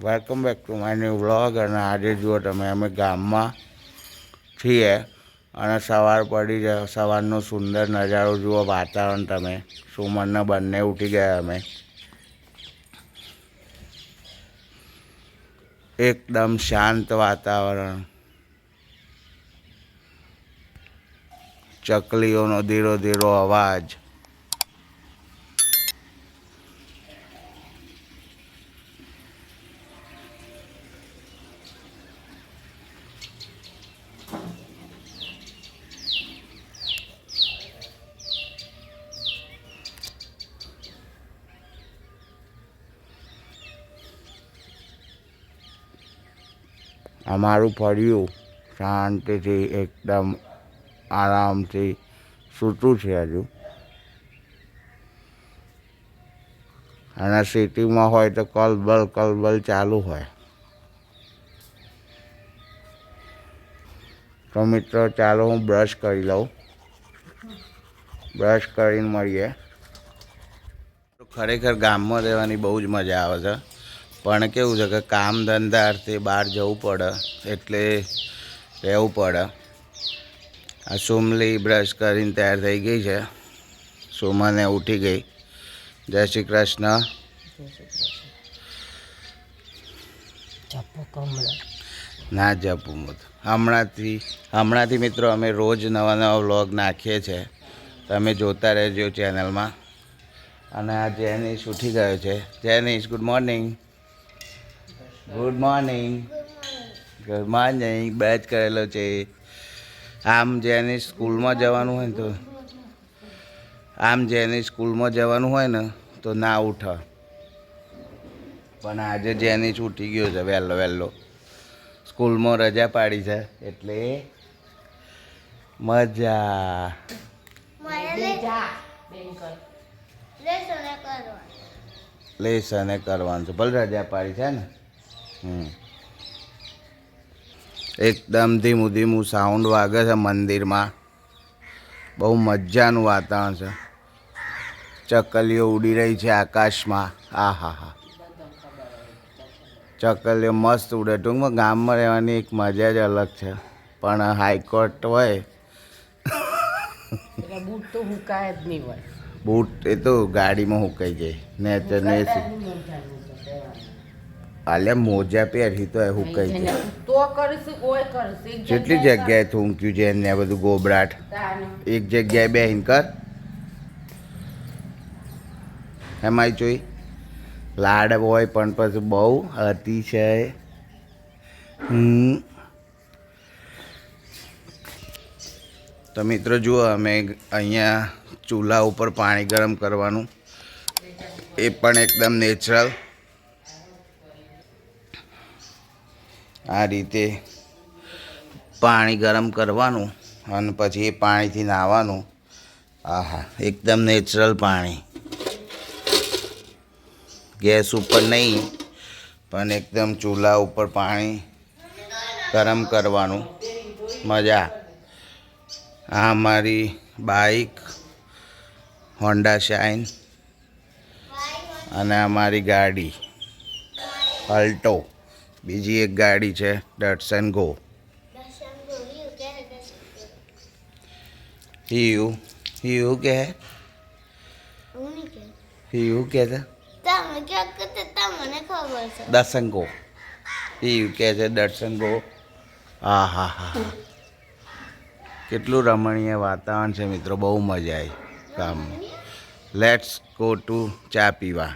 Welcome back to my new vlog. અને આજે જુઓ તમે અમે ગામમાં છીએ અને સવાર પડી જાય. સવારનો સુંદર નજારો જુઓ, વાતાવરણ તમે. સુમનને બંને ઉઠી ગયા અમે. એકદમ શાંત વાતાવરણ. ચકલીઓનો ધીરો ધીરો અવાજ. અમારું ફળિયું શાંતિથી એકદમ આરામથી સૂતું છે હજુ. અને સિટીમાં હોય તો કલબલ ચાલુ હોય. તો મિત્રો ચાલો હું બ્રશ કરી લઉં. બ્રશ કરીને મળીએ. ખરેખર ગામમાં રહેવાની બહુ જ મજા આવે છે, પણ કેવું છે કે કામ ધંધા અર્થે બહાર જવું પડે એટલે રહેવું પડે. આ સુમલી બ્રશ કરીને તૈયાર થઈ ગઈ છે. સુમને ઉઠી ગઈ. જય શ્રી કૃષ્ણ. ના જપું મત. હમણાંથી મિત્રો અમે રોજ નવા વ્લોગ નાખીએ છીએ. તમે જોતા રહેજો ચેનલમાં. અને આ જેનિશ ઉઠી ગયો છે. Jenish good morning. Good morning. Good morning. બેચ કરેલો છે. આમ જેનિશ સ્કૂલમાં જવાનું હોય ને તો ના ઉઠે, પણ આજે જેનિશ ઉઠી ગયો છે વહેલો. સ્કૂલમાં રજા પાડી છે એટલે મજા. લેસને કરવાનું છે, ભલે રજા પાડી છે ને. એકદમ ધીમું સાઉન્ડ વાગે છે મંદિરમાં. બહુ મજાનું વાતાવરણ છે. ચકલીઓ ઉડી રહી છે આકાશમાં. હા. ચકલીઓ મસ્ત ઉડે. ટૂંકમાં ગામમાં રહેવાની એક મજા જ અલગ છે. પણ હાઈકોર્ટ હોય બૂટ તો હુકાય જ નહીં હોય. બૂટ એ તો ગાડીમાં હુકાઈ જાય. આલ્યા મોજા પહેરી તો હુકાઈ જાય. કેટલી જગ્યાએ થૂંક્યું છે એને બધું ગોબરાટ. એક જગ્યાએ બેહીન કર એમાંય જોઈ લાડ હોય પણ પછી બહુ અતિશય. તો મિત્રો જુઓ, અમે અહીંયા ચૂલા ઉપર પાણી ગરમ કરવાનું, એ પણ એકદમ નેચરલ. આ રીતે પાણી ગરમ કરવાનું અને પછી એ પાણીથી નાહવાનું. આહા, એકદમ નેચરલ પાણી. ગેસ ઉપર નહીં, પણ એકદમ ચૂલા ઉપર પાણી ગરમ કરવાનું. મજા. આ અમારી બાઇક હોન્ડા શાઇન અને અમારી ગાડી અલ્ટો. બીજી એક ગાડી છે ડટસન ગો. હિયુ કે છે દસંગો. હિયુ કે છે દટસંગો. હા. કેટલું રમણીય વાતાવરણ છે મિત્રો. બહુ મજા આવી ગામમાં. લેટ્સ ગો ટુ ચા પીવા.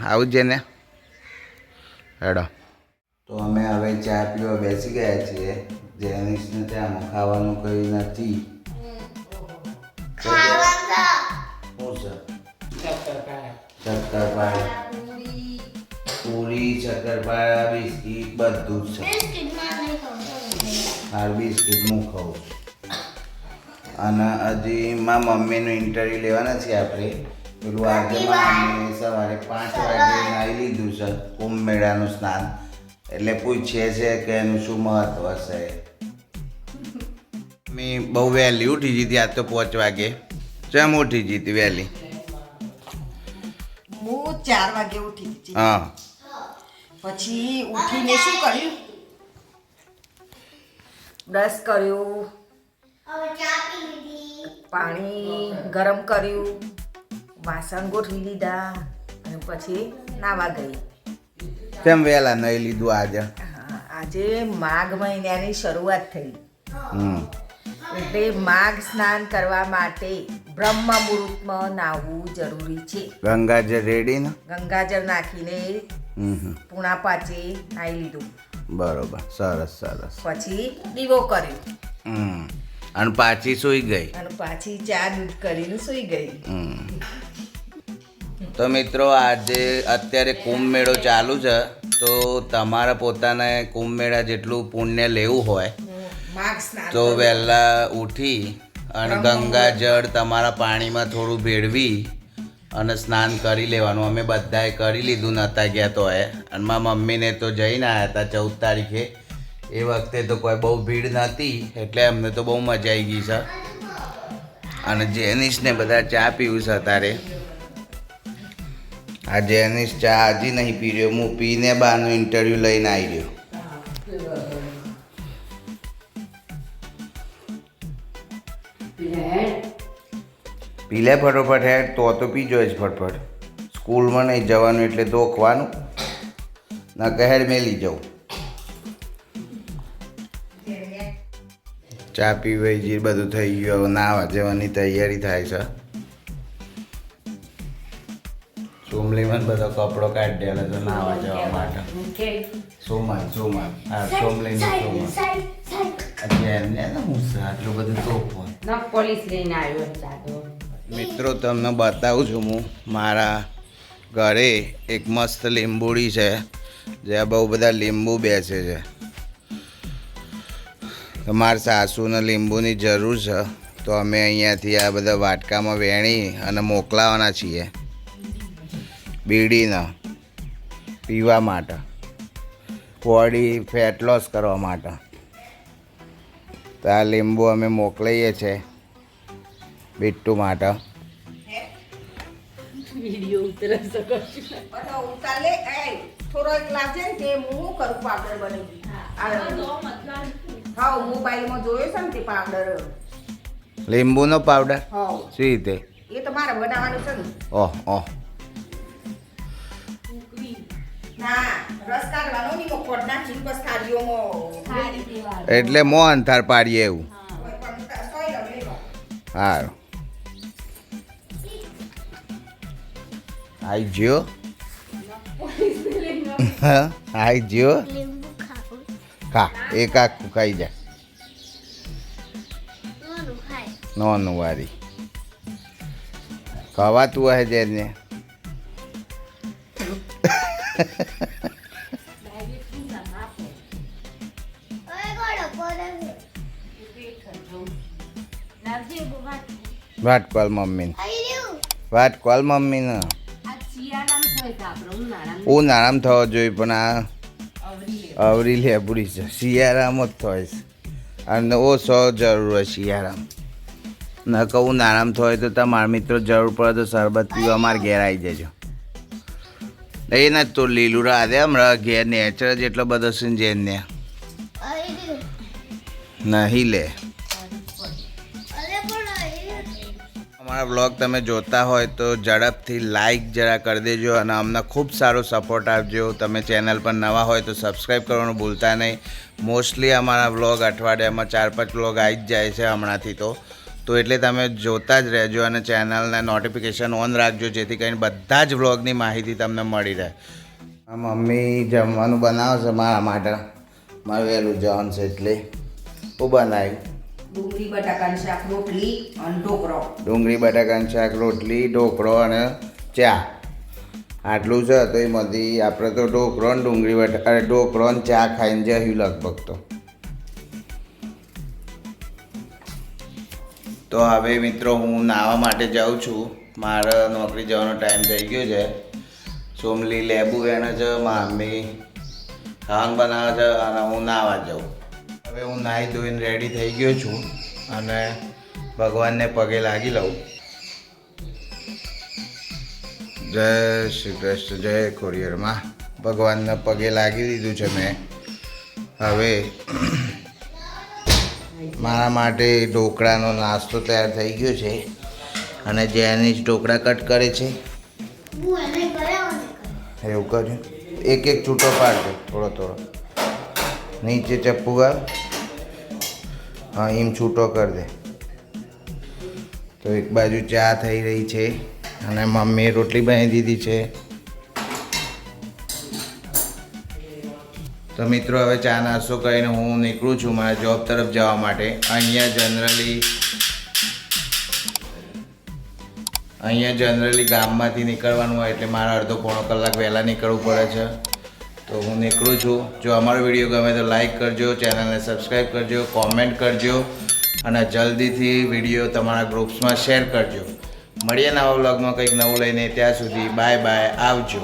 આવું જ ને હેડો. તો અમે હવે ચા પીવા બેસી ગયા છીએ. જેનિશને ત્યાં ખાવાનું કંઈ નથી. શક્કરપારા, પૂરી, શક્કરપારા, બિસ્કીટ બધું જ છે. બિસ્કીટ હું ખાઉં. અને હજી મારા મમ્મીનું ઇન્ટરવ્યૂ લેવાના છીએ આપણે. પેલું આજે મમ્મી સવારે 5 વાગે નાહી લીધું છે કુંભ મેળાનું સ્નાન. એટલે પૂછીએ છે કે એનું શું મહત્વ છે. મેં બહુ વહેલી ઉઠી જતી. આજ તો 5 વાગે. ચમ ઉઠી જતી વહેલી? હું 4 વાગે ઉઠી હતી. હા પછી ઉઠીને શું કર્યું? બ્રશ કર્યું, પાણી ગરમ કર્યું, વાસણ ગોઠવી દીધા અને પછી નાવા ગઈ. કેમ વહેલા નહીં લીધું આજે? આજે માઘ મહિનાની શરૂઆત થઈ હમ એટલે માઘ સ્નાન કરવા માટે બ્રહ્મ મુહૂર્તમાં નાહવું જરૂરી છે. ગંગાજળ રેડી ને? ગંગાજળ નાખીને હમ પૂણા પાચે નાહી લીધું. બરોબર, સરસ સરસ. પછી દીવો કર્યો હમ અને પાછી સૂઈ ગઈ. અને પાછી ચા દૂધ કરીને સૂઈ ગઈ. તો મિત્રો આજે અત્યારે કુંભ મેળો ચાલુ છે, તો તમારા પોતાને કુંભ મેળા જેટલું પુણ્ય લેવું હોય માઘ સ્નાન તો વહેલા ઉઠી અને ગંગાજળ તમારા પાણીમાં થોડું ભેળવી અને સ્નાન કરી લેવાનું. અમે બધાએ કરી લીધું, નહોતા ગયા તો અને મારા મમ્મીને તો જઈને આવ્યા હતા 14 તારીખે. એ વખતે તો કોઈ બહુ ભીડ નહોતી એટલે અમને તો બહુ મજા આવી ગઈ છે. અને જેનિસને બધા ચા પીવું છે અત્યારે. આ જેનિસ ચા હજી નહીં પી રહ્યો, હું પીને બહારનું ઇન્ટરવ્યૂ લઈને આવી રહ્યો. પી લે ફટોફટ હેડ, તો પીજો જ ફટફટ. સ્કૂલમાં નહીં જવાનું એટલે ધોખવાનું ના કહેર મેલી જાઉં. ચા પીવાઈ જે બધું થઈ ગયું, હવે નાવા જવાની તૈયારી થાય છે. સોમલીમાં બધો કપડો કાઢી દેલો તો નાવા જવા માટે. સોમાન હા સોમલીનું સોમાન. એમને હું આટલું બધું તોફો. પોલીસ લઈને આવ્યો દાદો. મિત્રો તમને બતાવું છું, હું મારા ઘરે એક મસ્ત લીંબુડી છે જ્યાં બહુ બધા લીંબુ બેસે છે. તો મારા સાસુને લીંબુની જરૂર છે, તો અમે અહીંયાથી આ બધા વાટકામાં વેણી અને મોકલાવાના છીએ બીડીને પીવા માટે, બોડી ફેટ લોસ કરવા માટે. તો આ લીંબુ અમે મોકલીએ છીએ બિટ્ટુ માટે. વિડીયો ઉતરે શકો બધો ઉતાર લે. થોડો એક લાવજે ને તે હું કરું પાવડર બની. હા મોબાઈલમાં જોયો છે ને તે પાવડર. લીંબુનો પાવડર હા સી રીતે? એ તો મારે બનાવવાનું છે ને. ઓહ ઓહ ના રસ કાઢવાનો ની મોકોડ નાખીને બસ થાળીઓમાં એટલે મો અંધાર પાડીએ એવું. સોય લઈ લો. સારું આઈ જ્યો. હા આઈ જ્યો. ખા એક આખું ખાઈ જા. નોનું વારી ખવાતું હે જેને. વાત કોલ મમ્મીને, વાત કોલ મમ્મીને. ઉનાળામાં થવો જોઈએ પણ આ અવરી લેબુડી છે, શિયાળામાં જ થાય છે. અને ઓછો જરૂર હોય શિયાળામાં. ન કહું ઉનાળામાં થયો તો તમારા મિત્રો જરૂર પડે તો શરબત પીવા અમારે ઘેર આવી જજો. એ ને તો લીલું રાધે હમણાં ઘેર નેચર જેટલો બધો છે ને જેને નહીં લે. અમારા બ્લોગ તમે જોતા હોય તો ઝડપથી લાઈક જરા કરી દેજો અને અમને ખૂબ સારો સપોર્ટ આપજો. તમે ચેનલ પર નવા હોય તો સબસ્ક્રાઈબ કરવાનું ભૂલતા નહીં. મોસ્ટલી અમારા બ્લોગ અઠવાડિયામાં 4-5 બ્લોગ આવી જ જાય છે હમણાંથી તો એટલે તમે જોતા જ રહેજો અને ચેનલને નોટિફિકેશન ઓન રાખજો જેથી કરીને બધા જ વ્લોગની માહિતી તમને મળી રહે. મમ્મી જમવાનું બનાવે છે મારા માટે. મારે વહેલું જવાનું છે એટલે હું બનાવ્યું ડુંગળી બટાકાનું શાક રોટલી અને ઢોકળો. ડુંગળી બટાકાનું શાક રોટલી ઢોકળો અને ચા આટલું છે. તો એમાંથી આપણે તો ઢોકળો ને ડુંગળી બટાકા ઢોકળો ને ચા ખાઈને જયું લગભગ તો હવે મિત્રો હું નાહવા માટે જાઉં છું. મારે નોકરી જવાનો ટાઈમ થઈ ગયો છે. સોમલી લેબુ વેણે છે, મમ્મી ખાવાનું બનાવે છે અને હું નાહવા જાઉં. હવે હું નાહી ધોઈને રેડી થઈ ગયો છું અને ભગવાનને પગે લાગી લઉં. જય શ્રી કૃષ્ણ, જય ખોડિયારમાં. ભગવાનના પગે લાગી દીધું છે મેં. હવે મારા માટે ઢોકળાનો નાસ્તો તૈયાર થઈ ગયો છે અને જેની જ ઢોકળા કટ કરે છે એવું કર્યું. એક એક છૂટો પાડજો, થોડો થોડો નીચે ચપ્પુ ગાળ. હા, એમ છૂટો કરી દે. તો એક બાજુ ચા થઈ રહી છે અને મમ્મીએ રોટલી બનાવી દીધી છે. તો મિત્રો હવે ચા નાસ્તો કરીને હું નીકળું છું મારા જોબ તરફ જવા માટે. અહીંયા જનરલી ગામમાંથી નીકળવાનું હોય એટલે મારે અડધો પોણો કલાક વહેલા નીકળવું પડે છે. તો હું નીકળું છું. જો અમારો વિડીયો ગમે તો લાઈક કરજો, ચેનલને સબસ્ક્રાઈબ કરજો, કોમેન્ટ કરજો અને જલ્દીથી વિડીયો તમારા ગ્રુપ્સમાં શેર કરજો. મળીએ નવા વ્લોગમાં કંઈક નવું લઈને. ત્યાં સુધી બાય બાય, આવજો.